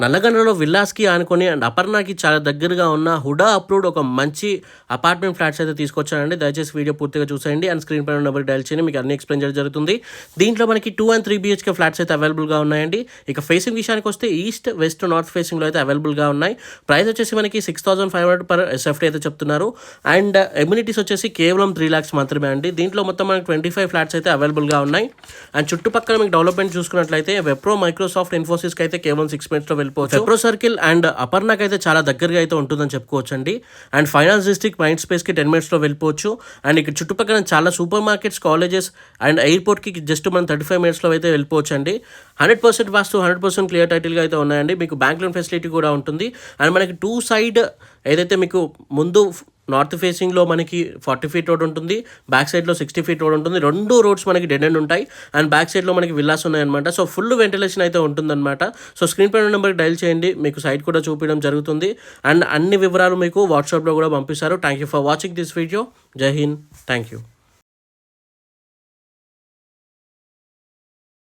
నల్లగండ్లలో విల్లాస్కి ఆనుకొని అండ్ అపర్ణకి చాలా దగ్గరగా ఉన్న హుడా అప్రూవ్డ్ ఒక మంచి అపార్ట్మెంట్ ఫ్లాట్స్ అయితే తీసుకొచ్చానండి. దయచేసి వీడియో పూర్తిగా చూసేయండి అండ్ స్క్రీన్ పైన నెంబర్ డైల్ చేయండి, మీకు అన్ని ఎక్స్ప్లెయిన్ చేయడం జరుగుతుంది. దీంట్లో మనకి 2 and 3 BHK ఫ్లాట్స్ అయితే అవైలబుల్గా ఉన్నాయండి. ఇక ఫేసింగ్ విషయానికి వస్తే ఈస్ట్, వెస్ట్, నార్త్ ఫేసింగ్లో అయితే అవైలబుల్గా ఉన్నాయి. ప్రైస్ వచ్చేసి మనకి 6,500 per SFT అయితే చెప్తున్నారు. అండ్ ఎమ్యూనిటీస్ వచ్చేసి కేవలం 3 lakhs మాత్రమే అండి. దీంట్లో మొత్తం మనకి 25 ఫ్లాట్స్ అయితే అవైలబుల్గా ఉన్నాయి. అండ్ చుట్టుపక్కల మీకు డెవలప్మెంట్ చూసుకున్నట్లయితే వెప్రో, మైక్రోసాఫ్ట్, ఇన్ఫోసిస్కి అయితే కేవలం 6 minutes వెళ్ళిపోవచ్చు. వెప్రో సర్కిల్ అండ్ అపర్ణకి అయితే చాలా దగ్గరగా అయితే ఉంటుందని చెప్పుకోవచ్చు అండి. అండ్ ఫైనాన్స్ డిస్ట్రిక్ట్ మైండ్ స్పేస్కి 10 minutes వెళ్ళిపోవచ్చు. అండ్ ఇక్కడ చుట్టుపక్కల చాలా సూపర్ మార్కెట్స్, కాలేజెస్ అండ్ ఎయిర్పోర్ట్కి జస్ట్ మనం 35 minutes అయితే వెళ్ళిపోవచ్చు అండి. 100% వాస్తు, 100% క్లియర్ టైటిల్గా అయితే ఉన్నాయండి. మీకు బ్యాంక్ లోన్ ఫెసిలిటీ కూడా ఉంటుంది. అండ్ మనకి 2 side ఏదైతే మీకు ముందు నార్త్ ఫేసింగ్లో మనకి 40 feet రోడ్ ఉంటుంది, బ్యాక్ సైడ్లో 60 feet రోడ్ ఉంటుంది. 2 roads మనకి డెడ్ ఎండ్ ఉంటాయి అండ్ బ్యాక్ సైడ్లో మనకి విల్లాస్ ఉన్నాయన్నమాట. సో ఫుల్ వెంటిలేషన్ అయితే ఉంటుందన్నమాట. సో స్క్రీన్ పైన నెంబర్కి డైల్ చేయండి, మీకు సైట్ కూడా చూపించడం జరుగుతుంది అండ్ అన్ని వివరాలు మీకు వాట్సాప్లో కూడా పంపిస్తారు. Thank you for watching this video. జై హింద్, థ్యాంక్ యూ.